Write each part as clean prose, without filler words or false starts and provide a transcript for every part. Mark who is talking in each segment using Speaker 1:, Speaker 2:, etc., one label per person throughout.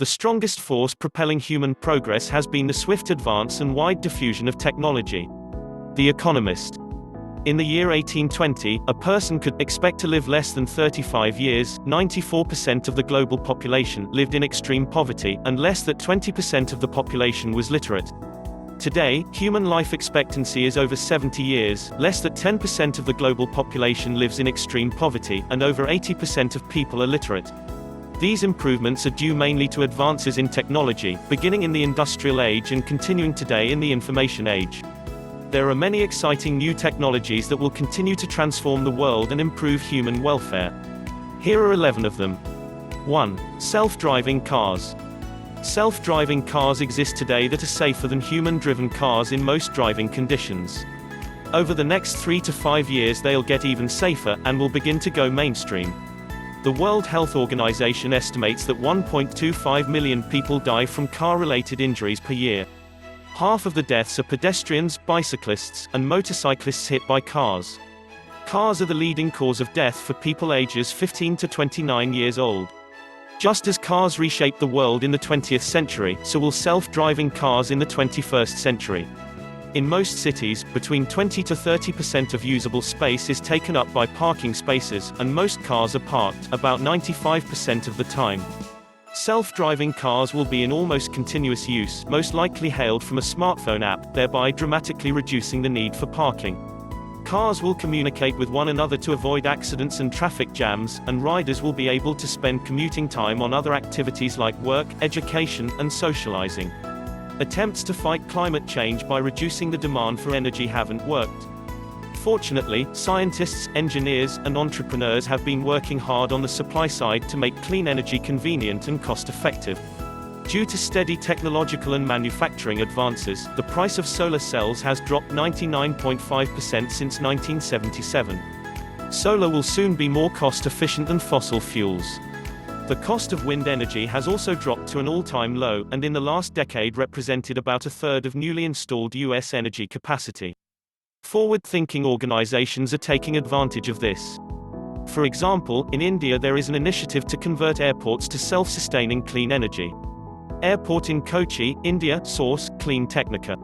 Speaker 1: The strongest force propelling human progress has been the swift advance and wide diffusion of technology. The Economist. In the year 1820, a person could expect to live less than 35 years, 94% of the global population lived in extreme poverty, and less than 20% of the population was literate. Today, human life expectancy is over 70 years, less than 10% of the global population lives in extreme poverty, and over 80% of people are literate. These improvements are due mainly to advances in technology, beginning in the industrial age and continuing today in the information age. There are many exciting new technologies that will continue to transform the world and improve human welfare. Here are 11 of them. 1. Self-driving cars. Self-driving cars exist today that are safer than human-driven cars in most driving conditions. Over the next 3 to 5 years they'll get even safer, and will begin to go mainstream. The World Health Organization estimates that 1.25 million people die from car-related injuries per year. Half of the deaths are pedestrians, bicyclists, and motorcyclists hit by cars. Cars are the leading cause of death for people ages 15 to 29 years old. Just as cars reshaped the world in the 20th century, so will self-driving cars in the 21st century. In most cities, between 20 to 30% of usable space is taken up by parking spaces, and most cars are parked, about 95% of the time. Self-driving cars will be in almost continuous use, most likely hailed from a smartphone app, thereby dramatically reducing the need for parking. Cars will communicate with one another to avoid accidents and traffic jams, and riders will be able to spend commuting time on other activities like work, education, and socializing. Attempts to fight climate change by reducing the demand for energy haven't worked. Fortunately, scientists, engineers, and entrepreneurs have been working hard on the supply side to make clean energy convenient and cost-effective. Due to steady technological and manufacturing advances, the price of solar cells has dropped 99.5% since 1977. Solar will soon be more cost-efficient than fossil fuels. The cost of wind energy has also dropped to an all-time low, and in the last decade represented about a third of newly installed U.S. energy capacity. Forward-thinking organizations are taking advantage of this. For example, in India there is an initiative to convert airports to self-sustaining clean energy. Airport in Kochi, India, source, Clean Technica.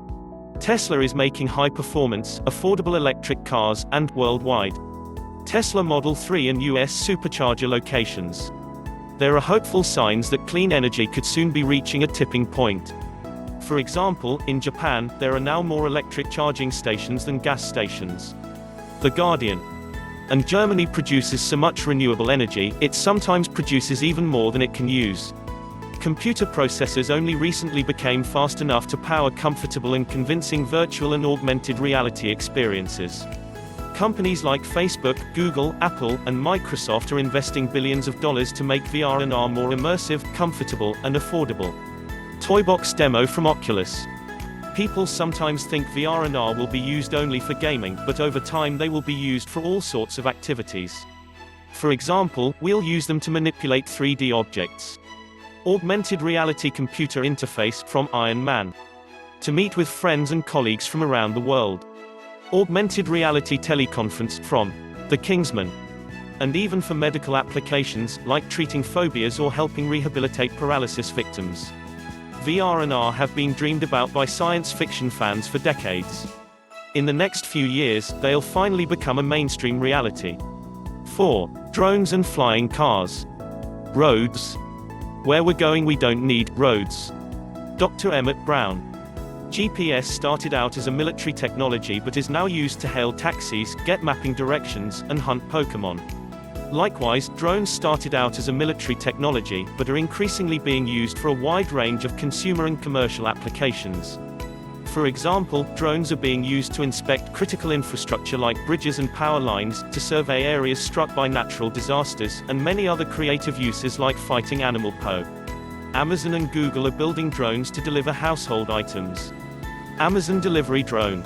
Speaker 1: Tesla is making high-performance, affordable electric cars, and, worldwide. Tesla Model 3 and US supercharger locations. There are hopeful signs that clean energy could soon be reaching a tipping point. For example, in Japan, there are now more electric charging stations than gas stations. The Guardian. And Germany produces so much renewable energy, it sometimes produces even more than it can use. Computer processors only recently became fast enough to power comfortable and convincing virtual and augmented reality experiences. Companies like Facebook, Google, Apple, and Microsoft are investing billions of dollars to make VR and AR more immersive, comfortable, and affordable. Toybox demo from Oculus. People sometimes think VR and AR will be used only for gaming, but over time they will be used for all sorts of activities. For example, we'll use them to manipulate 3D objects. Augmented reality computer interface from Iron Man. To meet with friends and colleagues from around the world. Augmented reality teleconference from The Kingsman. And even for medical applications, like treating phobias or helping rehabilitate paralysis victims. VR and AR have been dreamed about by science fiction fans for decades. In the next few years, they'll finally become a mainstream reality. 4. Drones and flying cars. Roads. Where we're going we don't need roads. Dr. Emmett Brown. GPS started out as a military technology but is now used to hail taxis, get mapping directions, and hunt Pokémon. Likewise, drones started out as a military technology, but are increasingly being used for a wide range of consumer and commercial applications. For example, drones are being used to inspect critical infrastructure like bridges and power lines, to survey areas struck by natural disasters, and many other creative uses like fighting animal POE. Amazon and Google are building drones to deliver household items. Amazon Delivery Drone.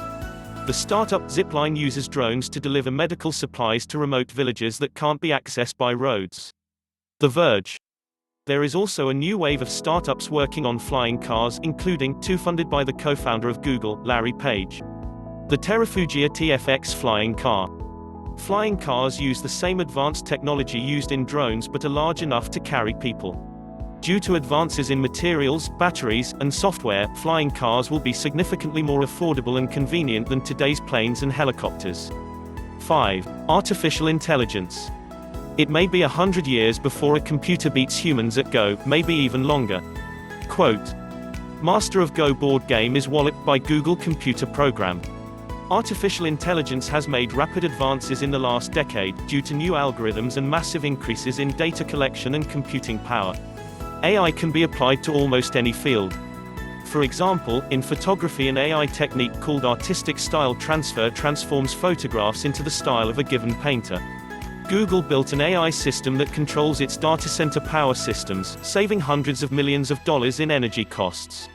Speaker 1: The startup Zipline uses drones to deliver medical supplies to remote villages that can't be accessed by roads. The Verge. There is also a new wave of startups working on flying cars, including two funded by the co-founder of Google, Larry Page. The Terrafugia TFX flying car. Flying cars use the same advanced technology used in drones but are large enough to carry people. Due to advances in materials, batteries, and software, flying cars will be significantly more affordable and convenient than today's planes and helicopters. 5. Artificial intelligence. It may be 100 years before a computer beats humans at Go, maybe even longer. Quote, Master of Go board game is walloped by Google computer program. Artificial intelligence has made rapid advances in the last decade, due to new algorithms and massive increases in data collection and computing power. AI can be applied to almost any field. For example, in photography, an AI technique called artistic style transfer transforms photographs into the style of a given painter. Google built an AI system that controls its data center power systems, saving hundreds of millions of dollars in energy costs.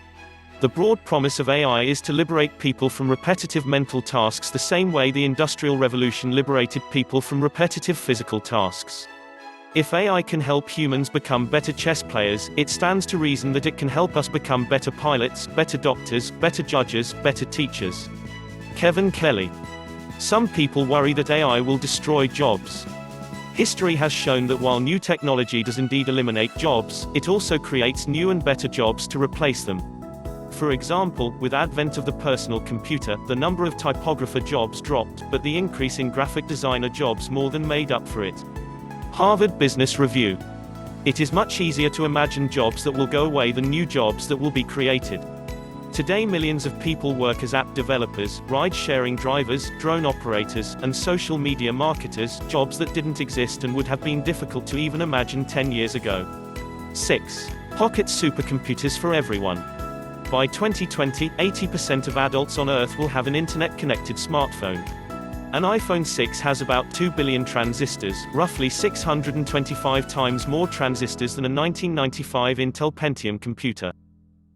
Speaker 1: The broad promise of AI is to liberate people from repetitive mental tasks the same way the Industrial Revolution liberated people from repetitive physical tasks. If AI can help humans become better chess players, it stands to reason that it can help us become better pilots, better doctors, better judges, better teachers. Kevin Kelly. Some people worry that AI will destroy jobs. History has shown that while new technology does indeed eliminate jobs, it also creates new and better jobs to replace them. For example, with advent of the personal computer, the number of typographer jobs dropped, but the increase in graphic designer jobs more than made up for it. Harvard Business Review. It is much easier to imagine jobs that will go away than new jobs that will be created. Today millions of people work as app developers, ride-sharing drivers, drone operators, and social media marketers, jobs that didn't exist and would have been difficult to even imagine 10 years ago. 6. Pocket supercomputers for everyone. By 2020, 80% of adults on Earth will have an internet-connected smartphone. An iPhone 6 has about 2 billion transistors, roughly 625 times more transistors than a 1995 Intel Pentium computer.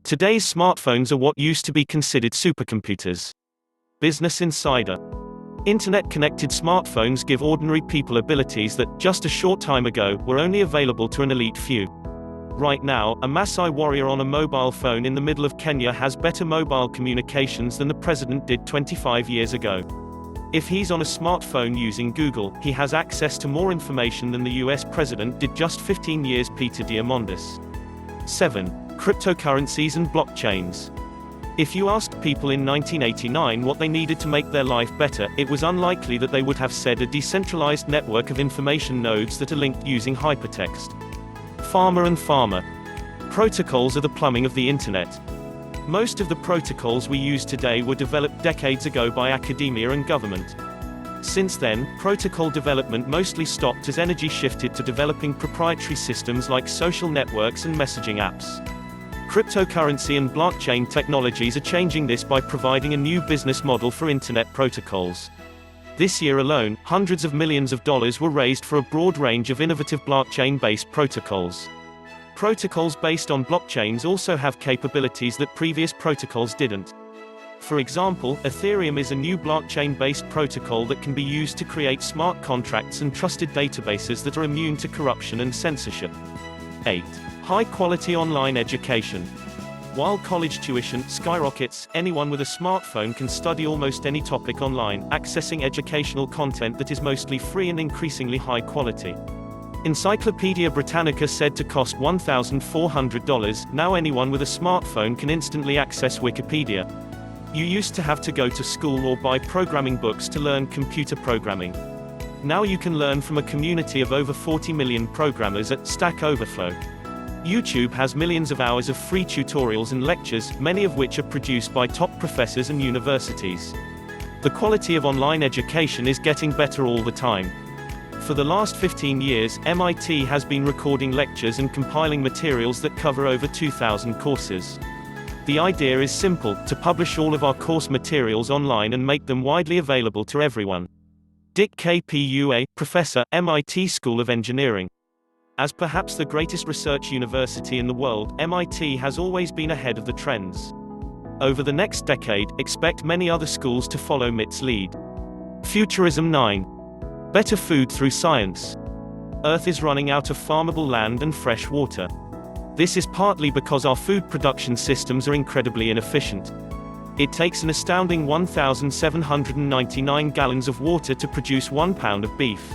Speaker 1: Today's smartphones are what used to be considered supercomputers. Business Insider. Internet-connected smartphones give ordinary people abilities that, just a short time ago, were only available to an elite few. Right now, a Maasai warrior on a mobile phone in the middle of Kenya has better mobile communications than the president did 25 years ago. If he's on a smartphone using Google, he has access to more information than the US president did just 15 years. Peter Diamandis. 7. Cryptocurrencies and blockchains. If you asked people in 1989 what they needed to make their life better, it was unlikely that they would have said a decentralized network of information nodes that are linked using hypertext. Farmer and Farmer. Protocols are the plumbing of the internet. Most of the protocols we use today were developed decades ago by academia and government. Since then, protocol development mostly stopped as energy shifted to developing proprietary systems like social networks and messaging apps. Cryptocurrency and blockchain technologies are changing this by providing a new business model for internet protocols. This year alone, hundreds of millions of dollars were raised for a broad range of innovative blockchain-based protocols. Protocols based on blockchains also have capabilities that previous protocols didn't. For example, Ethereum is a new blockchain-based protocol that can be used to create smart contracts and trusted databases that are immune to corruption and censorship. 8. High-quality online education. While college tuition skyrockets, anyone with a smartphone can study almost any topic online, accessing educational content that is mostly free and increasingly high quality. Encyclopedia Britannica said to cost $1,400, now anyone with a smartphone can instantly access Wikipedia. You used to have to go to school or buy programming books to learn computer programming. Now you can learn from a community of over 40 million programmers at Stack Overflow. YouTube has millions of hours of free tutorials and lectures, many of which are produced by top professors and universities. The quality of online education is getting better all the time. For the last 15 years, MIT has been recording lectures and compiling materials that cover over 2,000 courses. The idea is simple, to publish all of our course materials online and make them widely available to everyone. Dick Kpua, professor, MIT School of Engineering. As perhaps the greatest research university in the world, MIT has always been ahead of the trends. Over the next decade, expect many other schools to follow MIT's lead. Futurism 9. Better food through science. Earth is running out of farmable land and fresh water. This is partly because our food production systems are incredibly inefficient. It takes an astounding 1,799 gallons of water to produce 1 pound of beef.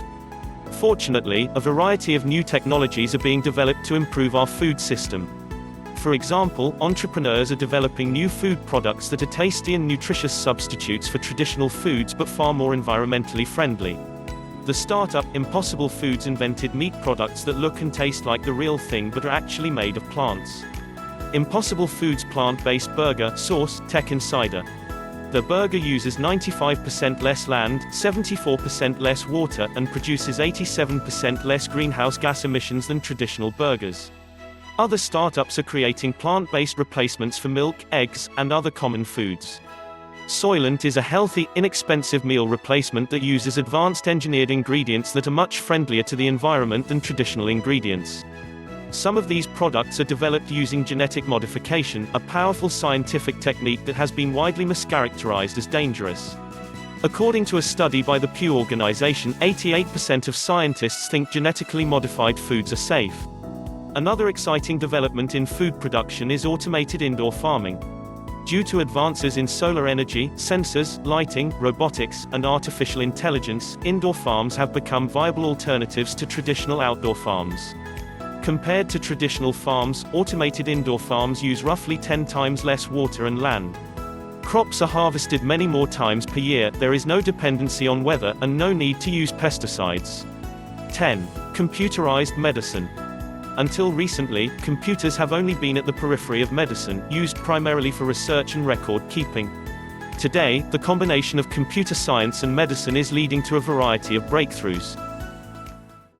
Speaker 1: Fortunately, a variety of new technologies are being developed to improve our food system. For example, entrepreneurs are developing new food products that are tasty and nutritious substitutes for traditional foods but far more environmentally friendly. The startup Impossible Foods invented meat products that look and taste like the real thing but are actually made of plants. Impossible Foods plant-based burger sauce Tech Insider. The burger uses 95% less land, 74% less water, and produces 87% less greenhouse gas emissions than traditional burgers. Other startups are creating plant-based replacements for milk, eggs, and other common foods. Soylent is a healthy, inexpensive meal replacement that uses advanced engineered ingredients that are much friendlier to the environment than traditional ingredients. Some of these products are developed using genetic modification, a powerful scientific technique that has been widely mischaracterized as dangerous. According to a study by the Pew Organization, 88% of scientists think genetically modified foods are safe. Another exciting development in food production is automated indoor farming. Due to advances in solar energy, sensors, lighting, robotics, and artificial intelligence, indoor farms have become viable alternatives to traditional outdoor farms. Compared to traditional farms, automated indoor farms use roughly 10 times less water and land. Crops are harvested many more times per year, there is no dependency on weather, and no need to use pesticides. 10. Computerized medicine. Until recently, computers have only been at the periphery of medicine, used primarily for research and record keeping. Today, the combination of computer science and medicine is leading to a variety of breakthroughs.